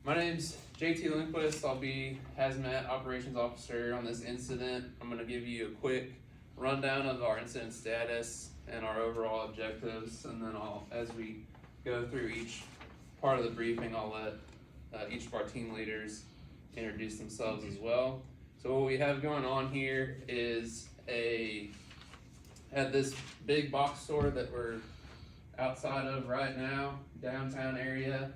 My name's JT Lindquist. I'll be Hazmat Operations Officer on this incident. I'm going to give you a quick rundown of our incident status and our overall objectives, and then as we go through each part of the briefing, I'll let each of our team leaders introduce themselves as well. So what we have going on here is at this big box store that we're outside of right now, downtown area.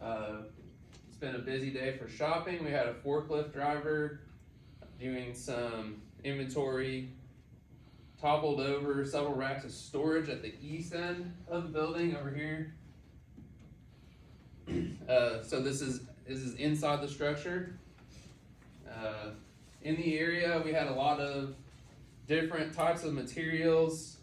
It's been a busy day for shopping. We had a forklift driver doing some inventory, toppled over several racks of storage at the east end of the building over here. So this is inside the structure. In the area, we had a lot of different types of materials,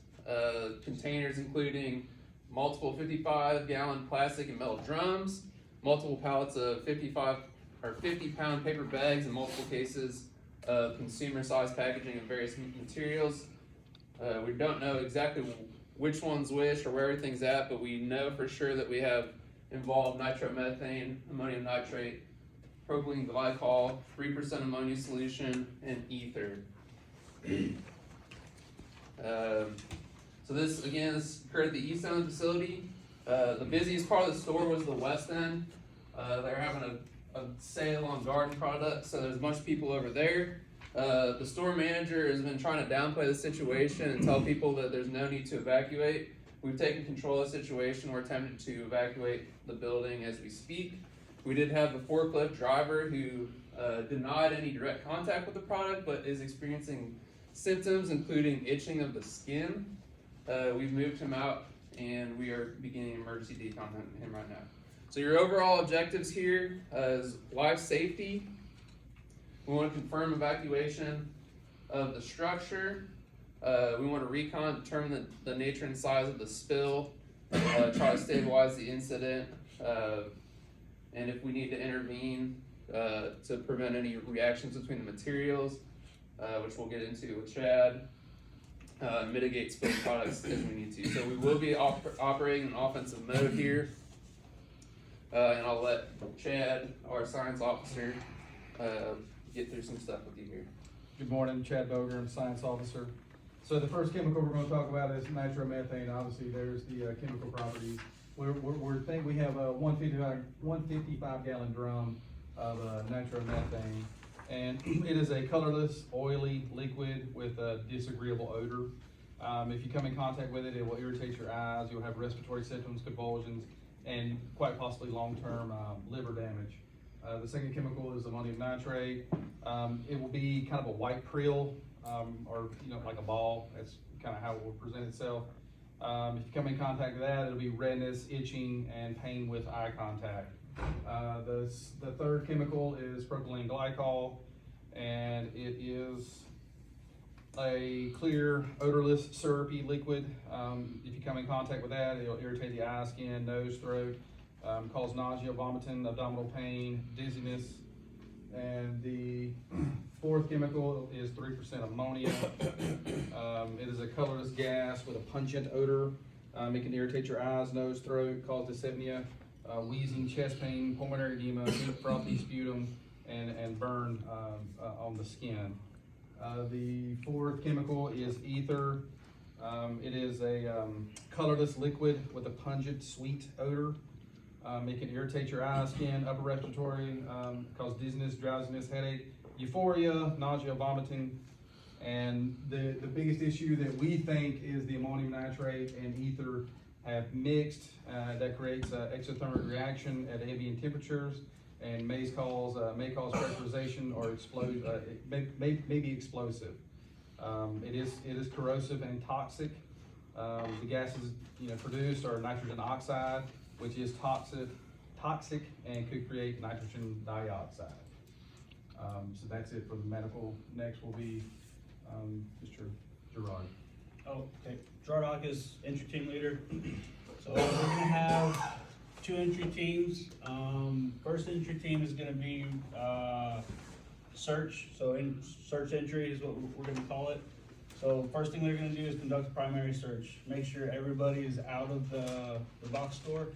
containers including multiple 55-gallon plastic and metal drums, multiple pallets of 55 or 50-pound paper bags, and multiple cases of consumer-sized packaging of various materials. We don't know exactly which one's which or where everything's at, but we know for sure that we have involved nitromethane, ammonium nitrate, propylene glycol, 3% ammonia solution, and ether. So this, again, this occurred at the east end of the facility. The busiest part of the store was the west end. They're having a sale on garden products, so there's a bunch of people over there. The store manager has been trying to downplay the situation and tell people that there's no need to evacuate. We've taken control of the situation. We're attempting to evacuate the building as we speak. We did have the forklift driver who denied any direct contact with the product, but is experiencing symptoms including itching of the skin. We've moved him out and we are beginning emergency decon on him right now. So your overall objectives here is life safety. We want to confirm evacuation of the structure. We want to recon, determine the nature and size of the spill, try to stabilize the incident, and if we need to intervene to prevent any reactions between the materials, which we'll get into with Chad, mitigate spill products as we need to. So we will be operating in offensive mode here, and I'll let Chad, our science officer, get through some stuff with you here. Good morning, Chad Boger, I'm Science Officer. So the first chemical we're going to talk about is nitromethane. Obviously, there's the chemical properties. We have a 155-gallon drum of nitromethane, and it is a colorless, oily liquid with a disagreeable odor. If you come in contact with it, it will irritate your eyes. You'll have respiratory symptoms, convulsions, and quite possibly long-term liver damage. The second chemical is ammonium nitrate. It will be kind of a white prill, or like a ball. That's kind of how it will present itself. If you come in contact with that, it'll be redness, itching, and pain with eye contact. The third chemical is propylene glycol, and it is a clear, odorless, syrupy liquid. If you come in contact with that, it'll irritate the eye, skin, nose, throat, cause nausea, vomiting, abdominal pain, dizziness. And the fourth chemical is 3% ammonia. It is a colorless gas with a pungent odor. It can irritate your eyes, nose, throat, cause dyspnea, wheezing, chest pain, pulmonary edema, frothy sputum, and burn on the skin. The fourth chemical is ether. It is a colorless liquid with a pungent, sweet odor. It can irritate your eyes, skin, upper respiratory, cause dizziness, drowsiness, headache, euphoria, nausea, vomiting. And the biggest issue that we think is the ammonium nitrate and ether have mixed. That creates an exothermic reaction at ambient temperatures and may cause pressurization or explode. It may be explosive. It is corrosive and toxic. The gases produced are nitrogen oxide, which is toxic and could create nitrogen dioxide. So that's it for the medical. Next will be Mr. Gerard. Oh, okay. Gerard Hawkins, entry team leader. So we're gonna have two entry teams. First entry team is gonna be search. So search entry is what we're gonna call it. So first thing they're gonna do is conduct a primary search. Make sure everybody is out of the box store.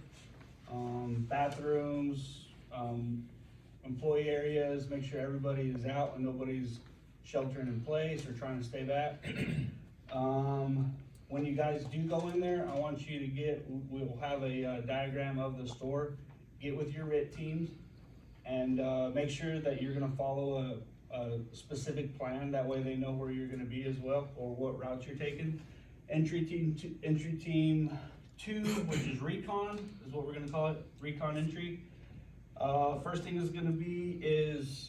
Bathrooms, employee areas, make sure everybody is out and nobody's sheltering in place or trying to stay back. When you guys do go in there, I want you to we'll have a diagram of the store. Get with your RIT teams and make sure that you're gonna follow a specific plan. That way they know where you're gonna be as well, or what route you're taking. Entry team 2, which is recon, is what we're gonna call it, recon entry. First thing is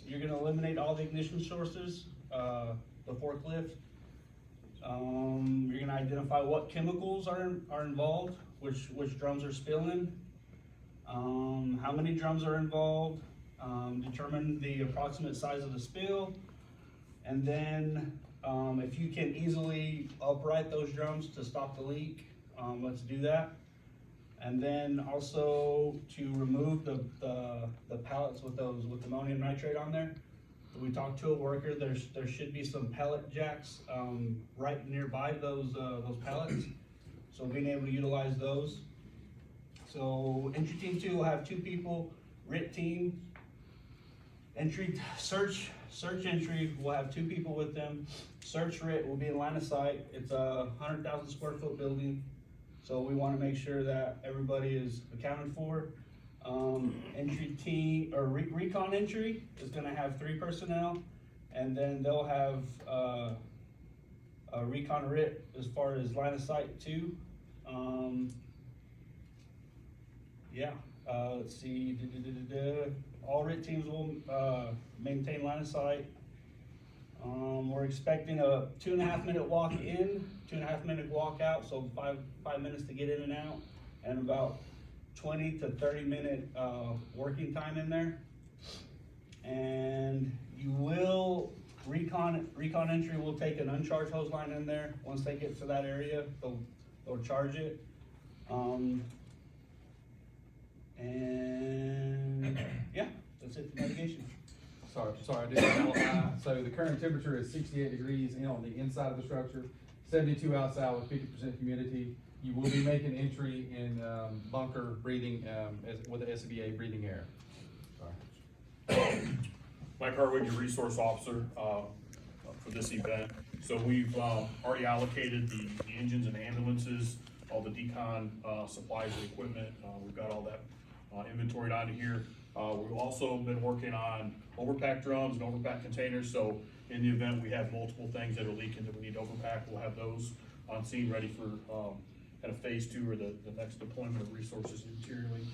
you're gonna eliminate all the ignition sources, the forklift. You're gonna identify what chemicals are involved, which drums are spilling, how many drums are involved, determine the approximate size of the spill, and then if you can easily upright those drums to stop the leak, let's do that. And then also to remove the pallets with ammonium nitrate on there. We talked to a worker, there should be some pellet jacks right nearby those pallets. So being able to utilize those. So entry team 2 will have 2 people, RIT team. Search entry will have 2 people with them. Search RIT will be in line of sight. It's a 100,000 square foot building. So we wanna make sure that everybody is accounted for. Entry team, or recon entry is gonna have 3 personnel, and then they'll have a recon RIT as far as line of sight too. Let's see, all RIT teams will maintain line of sight. We're expecting a 2.5 minute walk in, 2.5 minute walk out, so 5 minutes to get in and out, and about 20 to 30 minute working time in there. And you will, recon entry will take an uncharged hose line in there. Once they get to that area, they'll charge it. And yeah, that's it for navigation. Sorry, I didn't qualify. So the current temperature is 68 degrees on the inside of the structure, 72 outside with 50% humidity. You will be making entry in bunker breathing with the SCBA breathing air. Sorry. Mike Hartwig, your resource officer for this event. So we've already allocated the engines and ambulances, all the decon supplies and equipment. We've got all that inventoried onto here. We've also been working on overpack drums and overpack containers. So in the event we have multiple things that are leaking that we need to overpack, we'll have those on scene ready for kind of phase 2 or the next deployment of resources interiorly.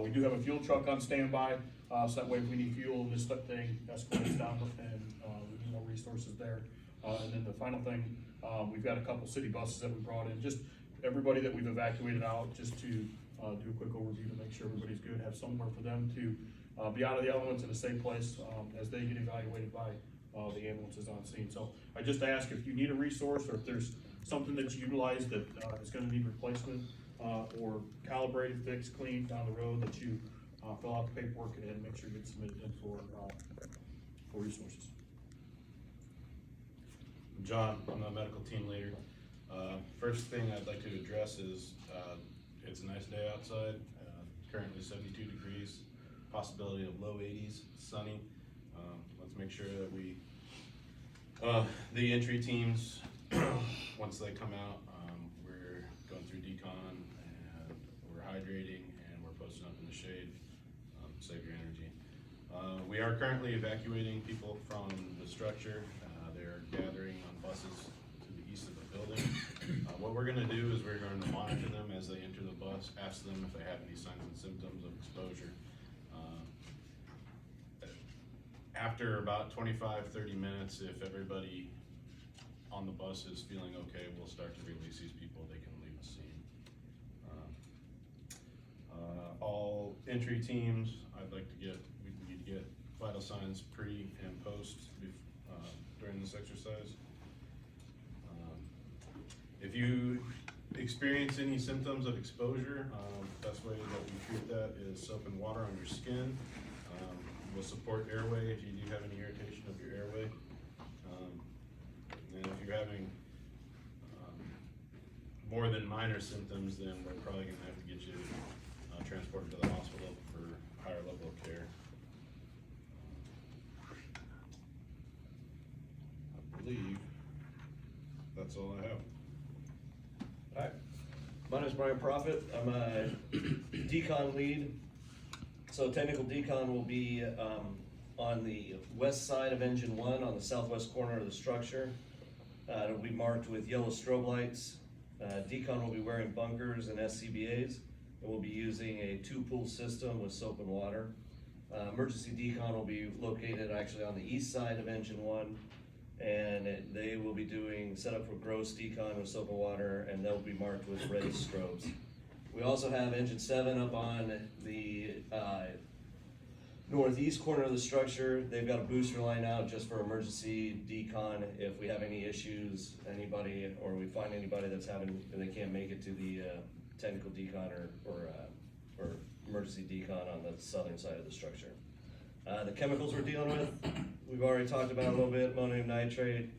We do have a fuel truck on standby, so that way if we need fuel and this thing escalates down and we need more resources there. And then the final thing, we've got a couple city buses that we brought in, just everybody that we've evacuated out, just to do a quick overview to make sure everybody's good, have somewhere for them to be out of the elements in a safe place as they get evaluated by the ambulances on scene. So I just ask if you need a resource or if there's something that you utilize that is gonna need replacement or calibrated, fixed, cleaned down the road, that you fill out the paperwork and make sure you get submitted in for resources. John, I'm the medical team leader. First thing I'd like to address is it's a nice day outside, currently 72 degrees, possibility of low 80s, sunny. Let's make sure that the entry teams, once they come out, we're going through decon and we're hydrating and we're posting up in the shade, save your energy. We are currently evacuating people from the structure. They're gathering on buses to the east of the building. What we're gonna do is we're going to monitor them as they enter the bus, ask them if they have any signs and symptoms of exposure. After about 25-30 minutes, if everybody on the bus is feeling okay, we'll start to release these people. They can leave the scene. All entry teams, we need to get vital signs pre and post during this exercise. If you experience any symptoms of exposure, best way that we treat that is soap and water on your skin. We'll support airway if you do have any irritation of your airway. And if you're having more than minor symptoms, then we're probably gonna have to get you transported to the hospital for higher level of care. That's all I have. Alright, my name's Brian Prophet, I'm a decon lead. So technical decon will be, on the west side of engine 1, on the southwest corner of the structure. It'll be marked with yellow strobe lights. Decon will be wearing bunkers and SCBAs, and we'll be using a 2-pool system with soap and water. Emergency decon will be located actually on the east side of engine 1, and they will be doing setup for gross decon with soap and water, and they'll be marked with red strobes. We also have engine 7 up on the northeast corner of the structure. They've got a booster line out just for emergency decon. If we have any issues, anybody, or we find anybody that's having, they can't make it to the technical decon or emergency decon on the southern side of the structure. The chemicals we're dealing with, we've already talked about a little bit: ammonium nitrate,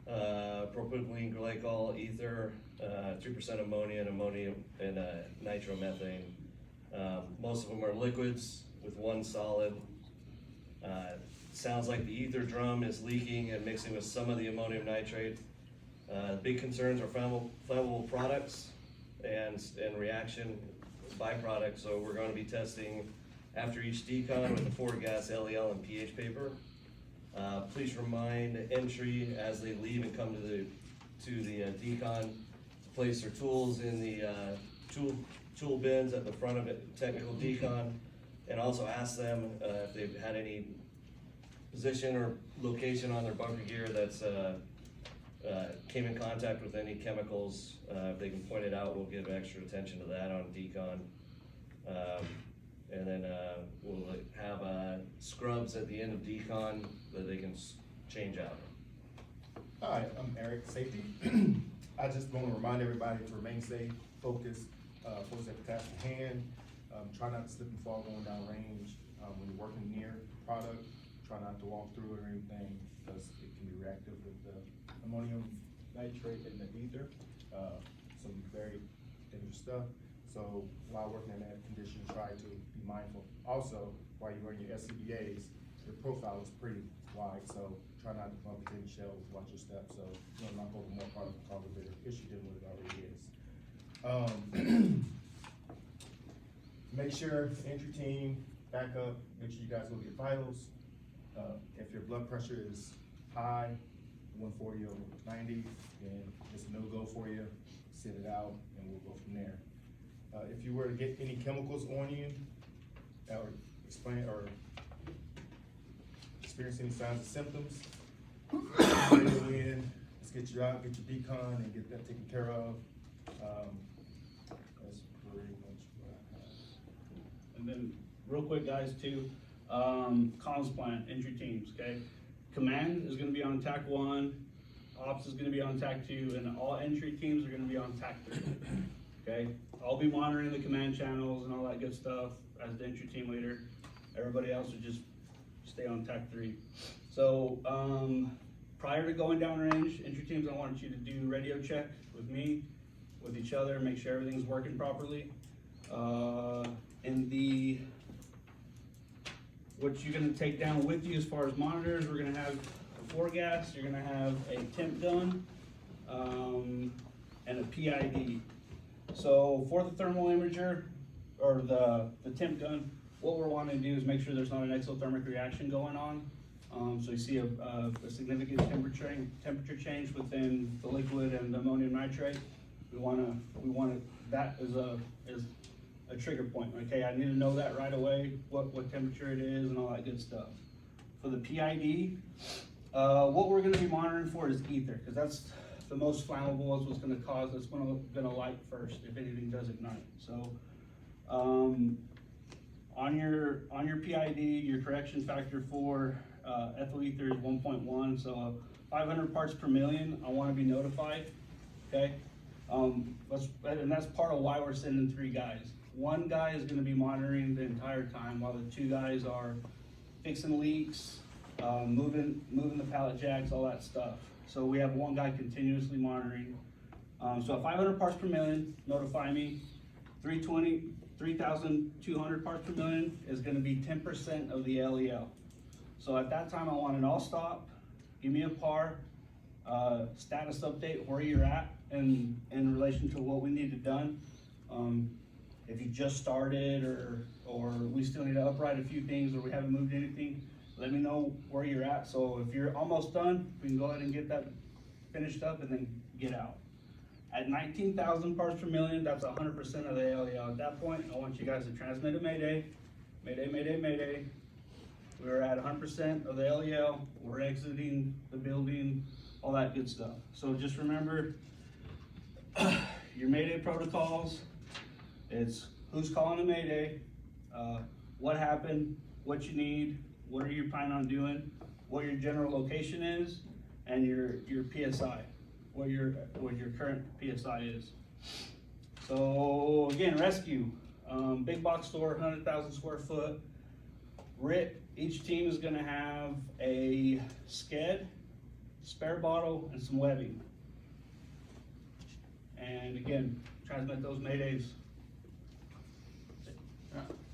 propylene glycol, ether, 3% ammonia and nitromethane. Most of them are liquids with one solid. Sounds like the ether drum is leaking and mixing with some of the ammonium nitrate. Big concerns are flammable products and reaction byproducts, so we're going to be testing after each decon with the 4-gas LEL and pH paper. Please remind entry as they leave and come to the decon, place their tools in the tool bins at the front of it, technical decon, and also ask them if they've had any position or location on their bunker gear that's came in contact with any chemicals. If they can point it out, we'll give extra attention to that on decon. And then we'll have scrubs at the end of decon that they can change out. Hi, I'm Eric, safety. I just want to remind everybody to remain safe, focus, focus at the task at hand. Try not to slip and fall going down range. When you're working near product, try not to walk through it or anything, because it can be reactive with the ammonium nitrate and the ether. Some very dangerous stuff. So while working in that condition, try to be mindful. Also, while you're wearing your SCBAs, your profile is pretty wide, so try not to bump into any shells, watch your steps, so you don't knock over more product and cause a bigger issue than what it already is. Make sure the entry team, back up, make sure you guys go to your vitals. If your blood pressure is high, 140 over 90, then it's a no-go for you. Sit it out, and we'll go from there. If you were to get any chemicals on you, or experience any signs or symptoms, radio in, let's get you out, get your decon, and get that taken care of. That's pretty much what I have. And then, real quick, guys, too, comms plan, entry teams, okay? Command is gonna be on TAC 1, Ops is gonna be on TAC 2, and all entry teams are gonna be on TAC 3, okay? I'll be monitoring the command channels and all that good stuff as the entry team leader. Everybody else will just stay on TAC 3. So, prior to going downrange, entry teams, I want you to do radio check with me, with each other, make sure everything's working properly. What you're gonna take down with you as far as monitors, we're gonna have a 4-gas, you're gonna have a temp gun, and a PID. So for the thermal imager, or the temp gun, what we're wanting to do is make sure there's not an exothermic reaction going on. So you see a significant temperature change within the liquid and the ammonium nitrate. We want that as a trigger point. Okay, I need to know that right away, what temperature it is and all that good stuff. For the PID, what we're going to be monitoring for is ether, because that's the most flammable. Is what's going to cause. That's going to light first if anything does ignite. So, on your PID, your correction factor for ethyl ether is 1.1. So 500 parts per million. I want to be notified. Okay, and that's part of why we're sending 3 guys. 1 guy is going to be monitoring the entire time, while the 2 guys are fixing leaks, moving the pallet jacks, all that stuff. So we have 1 guy continuously monitoring. So at 500 parts per million, notify me. 3,200 parts per million is going to be 10% of the LEL. So at that time, I want an all stop. Give me a par. status update, where you're at in relation to what we needed done. If you just started or we still need to upright a few things or we haven't moved anything, let me know where you're at. So if you're almost done, we can go ahead and get that finished up and then get out. At 19,000 parts per million, that's 100% of the LEL. At that point, I want you guys to transmit a Mayday, Mayday, Mayday, Mayday. We're at 100% of the LEL, we're exiting the building, all that good stuff. So just remember, your Mayday protocols, it's who's calling a Mayday, what happened, what you need, what are you planning on doing, what your general location is, and your PSI, what your current PSI is. So again, rescue, big box store, 100,000 square foot. RIT, each team is gonna have a sked, spare bottle, and some webbing. And again, transmit those Maydays.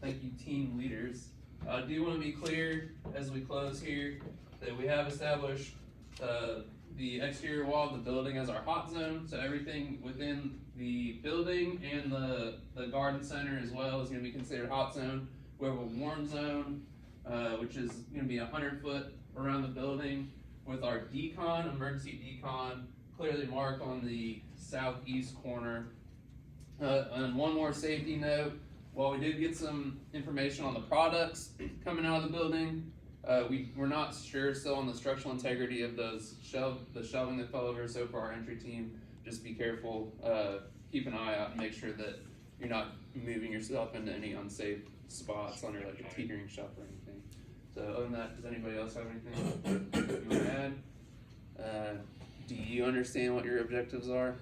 Thank you, team leaders. I do want to be clear as we close here that we have established the exterior wall of the building as our hot zone. So everything within the building and the garden center as well is going to be considered hot zone. We have a warm zone, which is going to be 100 foot around the building with our decon, emergency decon, clearly marked on the southeast corner. And one more safety note. While we did get some information on the products coming out of the building, we're not sure still on the structural integrity of the shelving that fell over. So for our entry team, just be careful, keep an eye out and make sure that you're not moving yourself into any unsafe spots under like a teetering shelf or anything. So other than that, does anybody else have anything you want to add? Do you understand what your objectives are?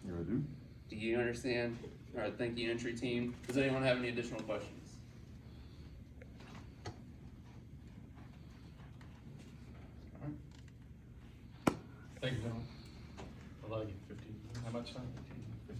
Yeah, I do. Do you understand? All right, thank you, entry team. Does anyone have any additional questions? Thank you, gentlemen. I'll give you 15. How much time?